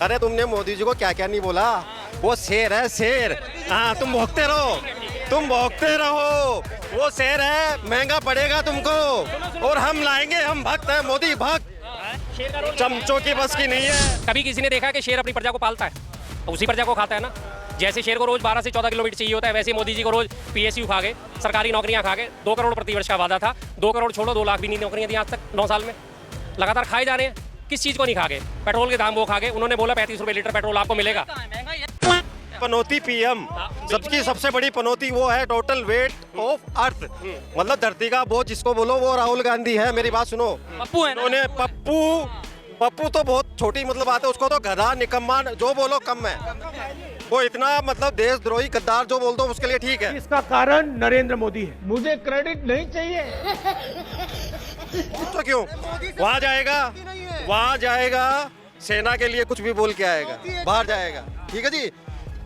अरे तुमने मोदी जी को क्या क्या नहीं बोला, वो शेर है शेर। हाँ तुम भौंकते रहो, तुम भौंकते रहो, वो शेर है, महंगा पड़ेगा तुमको और हम लाएंगे, हम भक्त हैं, मोदी भक्त। चमचों की बस की नहीं है। कभी किसी ने देखा कि शेर अपनी प्रजा को पालता है? उसी प्रजा को खाता है ना। जैसे शेर को रोज 12 से 14 किलोमीटर चाहिए होता है, वैसे मोदी जी को रोज पीएसयू खा गए, सरकारी नौकरियां खा गए। 2 करोड़ प्रतिवर्ष का वादा था, 2 करोड़ छोड़ो 2 लाख भी नहीं नौकरियां दी आज तक 9 साल में। लगातार खाए जा रहे हैं। किस चीज़ को नहीं खा गए? पेट्रोल के दाम वो खा गए। उन्होंने बोला 35 रुपये लीटर पेट्रोल आपको मिलेगा। पनौती पीएम, सबकी सबसे बड़ी पनौती वो है टोटल वेट ऑफ अर्थ, मतलब धरती का बोझ जिसको बोलो वो राहुल गांधी है। मेरी बात सुनो, पप्पू है ना? उन्होंने पप्पू तो बहुत छोटी मतलब बात है, उसको तो गधा निकम्मा जो बोलो कम है। वो इतना मतलब देशद्रोही गद्दार जो बोल दो उसके लिए ठीक है। इसका कारण नरेंद्र मोदी है। मुझे क्रेडिट नहीं चाहिए। तो क्यों वहाँ जाएगा सेना के लिए कुछ भी बोल के आएगा, बाहर जाएगा, ठीक है जी,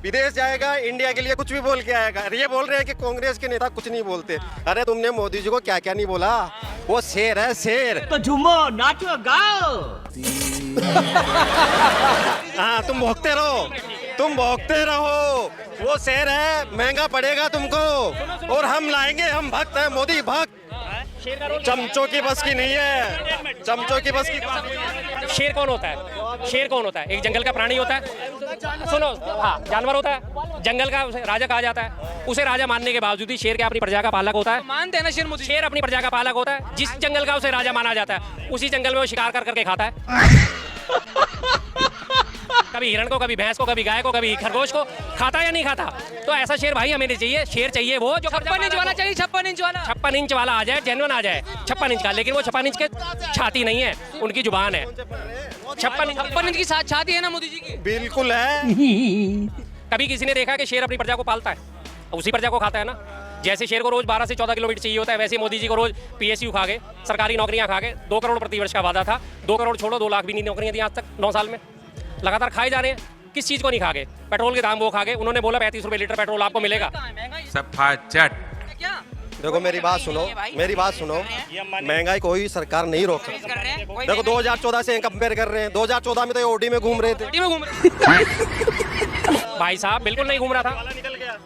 विदेश जाएगा, इंडिया के लिए कुछ भी बोल के आएगा। ये बोल रहे हैं कि कांग्रेस के नेता कुछ नहीं बोलते। अरे तुमने मोदी जी को क्या क्या नहीं बोला, वो शेर है शेर। तो झूमो नाचो गाओ। हाँ तुम भौंकते रहो, तुम भौंकते रहो, वो शेर है, महंगा पड़ेगा तुमको और हम लाएंगे, हम भक्त हैं, मोदी भक्त। चमचों की बस की नहीं है, चमचों की बस की। शेर कौन होता है? शेर कौन होता है? एक जंगल का प्राणी होता है, सुनो, हाँ जानवर होता है, जंगल का उसे राजा कहा जाता है। उसे राजा मानने के बावजूद ही शेर क्या अपनी प्रजा का पालक होता है? मानते हैं ना शेर मोदी। शेर अपनी प्रजा का पालक होता है। जिस जंगल का उसे राजा माना जाता है उसी जंगल में वो शिकार कर करके खाता है। कभी हिरण को, कभी भैंस को, कभी गाय को, कभी खरगोश को खाता या नहीं खाता? तो ऐसा शेर भाई हमें नहीं चाहिए। शेर चाहिए वो जो 56 इंच वाला चाहिए, 56 इंच वाला। 56 इंच वाला आ जाए, जेन्युइन आ जाए 56 इंच का, लेकिन वो 56 इंच के छाती नहीं है, उनकी जुबान है। 56 इंच की छाती है ना मोदी जी की। बिल्कुल है। कभी किसी ने देखा कि शेर अपनी प्रजा को पालता है? उसी प्रजा को खाता है ना। जैसे शेर को रोज 12 से 14 किलोमीटर चाहिए होता है, वैसे मोदी जी को रोज पीएसयू खा गए, सरकारी नौकरियां खा गए। 2 करोड़ प्रतिवर्ष का वादा था, 2 करोड़ छोड़ो 2 लाख भी नहीं नौकरियां दी आज तक 9 साल में। लगातार खाए जा रहे हैं। किस चीज़ को नहीं खा गए? पेट्रोल के दाम वो खा गए। उन्होंने बोला 35 रुपये लीटर पेट्रोल आपको मिलेगा। सफा चट क्या? देखो मेरी बात सुनो, मेरी बात सुनो, महंगाई कोई सरकार नहीं रोक सकती। देखो 2014 से कंपेयर कर रहे हैं, 2014 में तो ओडी में घूम रहे थे। भाई साहब बिल्कुल नहीं घूम रहा था,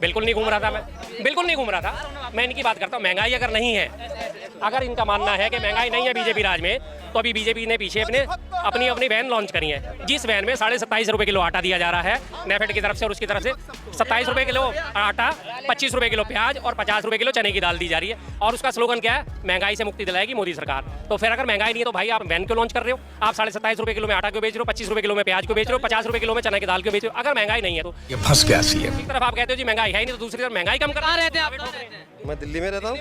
बिल्कुल नहीं घूम रहा था, मैं बिल्कुल नहीं घूम रहा था। मैं इनकी बात करता हूँ। महंगाई अगर नहीं है, अगर इनका मानना है कि महंगाई नहीं है बीजेपी राज में, तो अभी बीजेपी ने पीछे अपनी वैन लॉन्च करी है, जिस वैन में 27.5 रुपये किलो आटा दिया जा रहा है नेफेड की तरफ से, और उसकी तरफ से 27 रुपये किलो आटा, 25 रुपये किलो प्याज और 50 रुपये किलो चने की दाल दी जा रही है। और उसका स्लोगन क्या है? महंगाई से मुक्ति दिलाएगी मोदी सरकार। तो फिर अगर महंगाई नहीं है तो भाई आप वैन क्यों लॉन्च कर रहे हो? आप 27.5 रुपये किलो में आटा क्यों बेच रहे हो? 25 रुपये किलो में प्याज क्यों बेच रहे हो? 50 रुपये किलो में चने की दाल क्यों बेच रहे हो? अगर महंगाई नहीं है तो ये फंस गया सीएम। एक तरफ आप कहते हो जी महंगाई है ही नहीं, तो दूसरी तरफ महंगाई कम करा रहते हैं आप? मैं दिल्ली में रहता हूँ।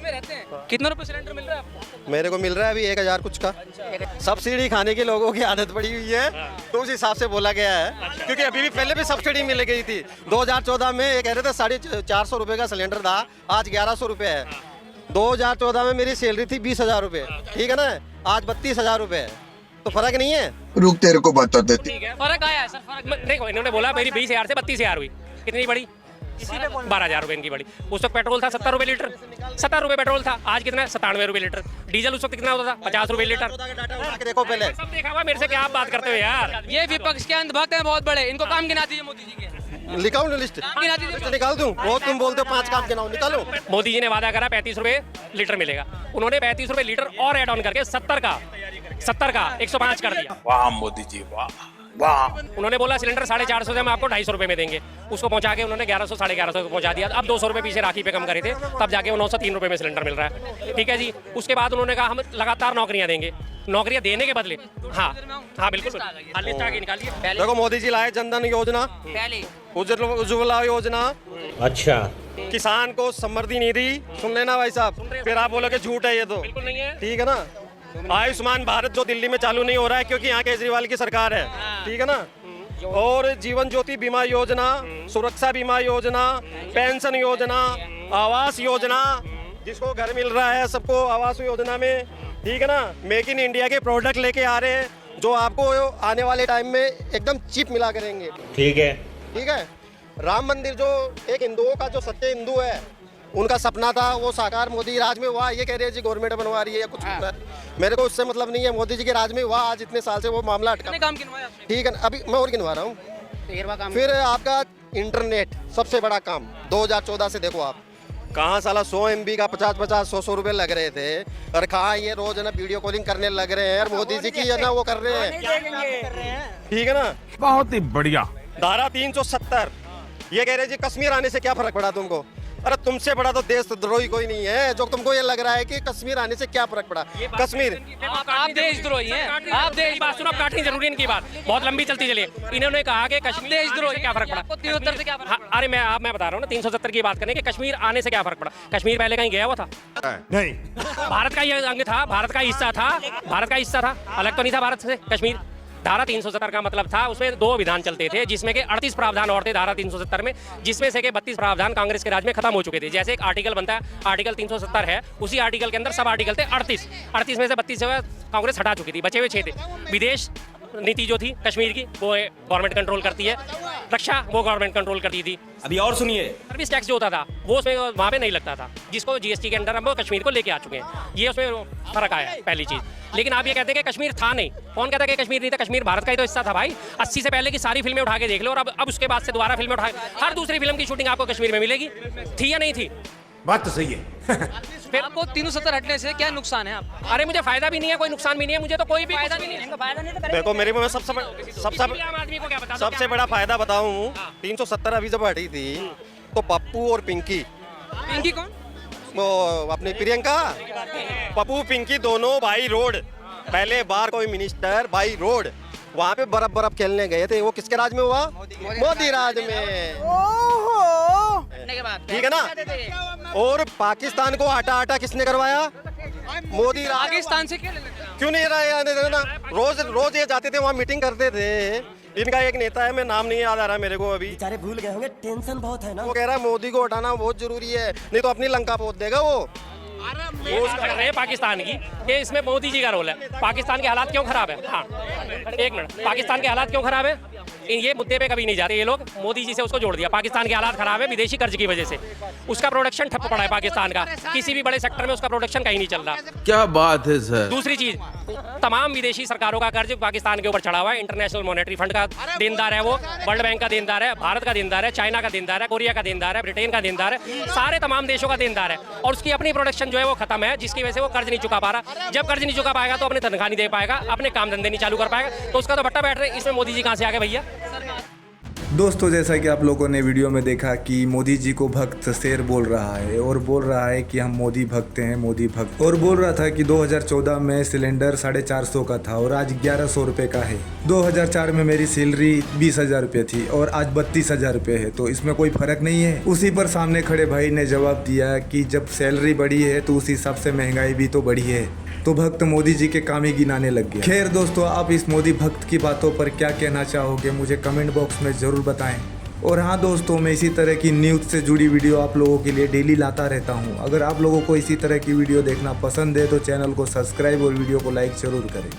कितने रुपए सिलेंडर मिल रहा है आपको? मेरे को मिल रहा है अभी 1000 कुछ का। सब्सिडी खाने की लोगों की आदत पड़ी हुई है, तो उस हिसाब से बोला गया है, क्योंकि अभी भी पहले भी सब्सिडी मिल गई थी। 2014 में ये कह रहे थे 450 रुपये का सिलेंडर था, आज 1100 रुपये है। 2014 में मेरी सैलरी थी 20,000 रुपये, ठीक है ना, आज 32,000 रुपये है, तो फर्क नहीं है। रुक तेरे को बता देती। फर्क आया है सर, फर्क। देखो इन्होंने बोला मेरी 20,000 से 32,000 हुई, कितनी बड़ी? 12,000 रुपये इनकी बड़ी। उस वक्त पेट्रोल था 70 रुपये लीटर, 70 रुपये पेट्रोल था, आज कितना है? 97 रुपये लीटर। डीजल उस वक्त कितना होता था? 50 रुपये लीटर। देखो पहले सब देखा हुआ, मेरे से क्या आप बात करते हो यार? ये विपक्ष के अंधभक्त हैं बहुत बड़े, इनको काम गिना दीजिए मोदी जी के। लिखाऊं ना लिस्ट, गिना दीजिए। निकाल दूं? बहुत तुम बोलते हो 5 काम गिनाओ, निकालो। मोदी जी ने वादा करा 35 रुपये लीटर मिलेगा, उन्होंने 35 रुपये लीटर और ऐड ऑन करके 70 का 105 कर दिया। वाह मोदी जी वाह वाह। उन्होंने बोला सिलेंडर 450 से हम आपको 250 रुपये में देंगे, उसको पहुंचा के उन्होंने 1100 1150 को पहुंचा दिया। अब 200 रुपये पीछे राखी पे कम करे थे, तब जाके वो 903 रुपये में सिलेंडर मिल रहा है, ठीक है जी। उसके बाद उन्होंने कहा हम लगातार नौकरियां देंगे, नौकरियां देने के बदले, हाँ हाँ बिल्कुल, लिस्ट आगे निकालिए। देखो मोदी जी लाए जनधन योजना, उज्ज्वला योजना, अच्छा, किसान को समृद्धि निधि, सुन लेना भाई साहब, फिर आप बोलोगे झूठ है ये तो, बिल्कुल नहीं है। ठीक है ना। आयुष्मान भारत जो दिल्ली में चालू नहीं हो रहा है क्योंकि यहाँ केजरीवाल की सरकार है, ठीक है ना। और जीवन ज्योति बीमा योजना, सुरक्षा बीमा योजना, पेंशन योजना, आवास योजना, जिसको घर मिल रहा है सबको आवास योजना में, ठीक है ना। मेक इन इंडिया के प्रोडक्ट लेके आ रहे हैं जो आपको आने वाले टाइम में एकदम चीप मिला करेंगे, ठीक है। ठीक है। राम मंदिर जो एक हिंदुओं का जो सच्चे हिंदू है उनका सपना था वो साकार मोदी राज में हुआ। ये कह रहे हैं जी गवर्नमेंट बनवा रही है या कुछ मेरे को उससे मतलब नहीं है। मोदी जी के राज में हुआ, आज इतने साल से वो मामला अटका। कितने काम गिनवाए आपने? ठीक है, अभी मैं और गिनवा रहा हूँ। 13वां काम। फिर आपका इंटरनेट सबसे बड़ा काम 2014 से देखो आप कहाँ साला 100 MB का 50-50 100 रुपए लग रहे थे और कहाँ ये रोज है ना वीडियो कॉलिंग करने लग रहे हैं और मोदी जी की है ना वो कर रहे हैं। ठीक है ना, बहुत ही बढ़िया। धारा 370 ये कह रहे जी कश्मीर आने से क्या फर्क पड़ा तुमको। अरे तुमसे बड़ा तो देशद्रोही कोई नहीं है जो तुमको ये लग रहा है कि कश्मीर आने से क्या फर्क पड़ा। कश्मीर आप देशद्रोही हैं। आप देश बात सुनो, काटनी जरूरी इनकी बात बहुत लंबी चलती चली। इन्होंने कहा कि कश्मीर देशद्रोही क्या फर्क पड़ा, आपको 73 से क्या फर्क? हाँ, अरे मैं बता रहा हूँ ना 370 की बात करें कि कश्मीर आने से क्या फर्क पड़ा। कश्मीर पहले कहीं गया हुआ था? नहीं, भारत का ही अंग था, भारत का हिस्सा था, भारत का हिस्सा था, अलग तो नहीं था भारत से कश्मीर। धारा 370 का मतलब था उसमें 2 विधान चलते थे जिसमें के 38 प्रावधान और थे धारा 370 में, जिसमें से के 32 प्रावधान कांग्रेस के राज में खत्म हो चुके थे। जैसे एक आर्टिकल बनता है, आर्टिकल 370 है, उसी आर्टिकल के अंदर सब आर्टिकल थे 38 में से 32 जो है कांग्रेस हटा चुकी थी, बचे हुए 6 थे। विदेश नीति जो थी कश्मीर की वो गवर्नमेंट कंट्रोल करती है, रक्षा वो गवर्नमेंट कंट्रोल करती थी। अभी और सुनिए, सर्विस टैक्स जो होता था वो उसमें वहाँ पे नहीं लगता था, जिसको जीएसटी के अंदर हम वो कश्मीर को लेके आ चुके हैं। ये उसमें फर्क आया है पहली चीज़। लेकिन आप ये कहते हैं कि कश्मीर था नहीं, कौन कहता है कि कश्मीर नहीं था? कश्मीर भारत का ही तो हिस्सा था भाई। 80 से पहले की सारी फिल्में उठा के देख लो और अब उसके बाद से दोबारा फिल्में उठा, हर दूसरी फिल्म की शूटिंग आपको कश्मीर में मिलेगी। थी या नहीं थी? बात तो सही है। फिर आपको 370 हटने से क्या नुकसान है आप? अरे मुझे फायदा भी नहीं है, कोई नुकसान भी नहीं है, मुझे तो कोई भी फायदा नहीं है। फायदा नहीं तो देखो मेरे में किसी भी आम आदमी को क्या बता दो सबसे बड़ा फायदा बताऊं, 370 अभी जब हटी थी तो पप्पू और पिंकी, पिंकी कौन? वो अपनी प्रियंका, पप्पू पिंकी दोनों बाई रोड, पहले बार कोई मिनिस्टर बाई रोड वहाँ पे बर्फ खेलने गए थे। वो किसके राज में हुआ? मोदी राज में। के बाद ठीक है ना। और पाकिस्तान को आटा आटा किसने करवाया? मोदी राज। पाकिस्तान से क्या लेना देना? क्यों नहीं रहा ना, रोज ये जाते थे वहाँ मीटिंग करते थे। इनका एक नेता है, मैं नाम नहीं याद आ रहा मेरे को अभी, बेचारे भूल गए होंगे, टेंशन बहुत है ना। वो कह रहा है मोदी को हटाना बहुत जरूरी है, नहीं तो अपनी लंका पोत देगा वो। कर रहे हैं पाकिस्तान की कि इसमें मोदी जी का रोल है। पाकिस्तान के हालात क्यों खराब है? हाँ एक मिनट, पाकिस्तान के हालात क्यों खराब है? ये मुद्दे पे कभी नहीं जाते ये लोग। मोदी जी से उसको जोड़ दिया। पाकिस्तान के हालात खराब है विदेशी कर्ज की वजह से, उसका प्रोडक्शन ठप पड़ा है पाकिस्तान का, किसी भी बड़े सेक्टर में उसका प्रोडक्शन कहीं नहीं चल रहा। क्या बात है सर। दूसरी चीज, तमाम विदेशी सरकारों का कर्ज पाकिस्तान के ऊपर चढ़ा हुआ है। इंटरनेशनल मॉनेटरी फंड का देनदार है वो, वर्ल्ड बैंक का देनदार है, भारत का देनदार है, चाइना का देनदार है, कोरिया का देनदार है, ब्रिटेन का देनदार है, सारे तमाम देशों का देनदार है। और उसकी अपनी प्रोडक्शन जो है वो खत्म है, जिसकी वजह से वो कर्ज नहीं चुका पा रहा। जब कर्ज नहीं चुका पाएगा तो अपने तनख्वाह नहीं दे पाएगा, अपने काम धंधे नहीं चालू कर पाएगा, तो उसका तो बट्टा बैठ रहे। इसमें मोदी जी कहाँ से आ गए भैया? दोस्तों, जैसा कि आप लोगों ने वीडियो में देखा कि मोदी जी को भक्त शेर बोल रहा है और बोल रहा है कि हम मोदी भक्त हैं, मोदी भक्त। और बोल रहा था कि 2014 में सिलेंडर 450 का था और आज 1100 रुपये का है। 2004 में मेरी सैलरी 20,000 रुपये थी और आज 32,000 रुपये है, तो इसमें कोई फर्क नहीं है। उसी पर सामने खड़े भाई ने जवाब दिया कि जब सैलरी बढ़ी है तो उस हिसाब से महंगाई भी तो बढ़ी है, तो भक्त मोदी जी के काम ही गिनाने लग गया। खैर दोस्तों, आप इस मोदी भक्त की बातों पर क्या कहना चाहोगे मुझे कमेंट बॉक्स में ज़रूर बताएं। और हाँ दोस्तों, मैं इसी तरह की न्यूज़ से जुड़ी वीडियो आप लोगों के लिए डेली लाता रहता हूँ। अगर आप लोगों को इसी तरह की वीडियो देखना पसंद है तो चैनल को सब्सक्राइब और वीडियो को लाइक ज़रूर करें।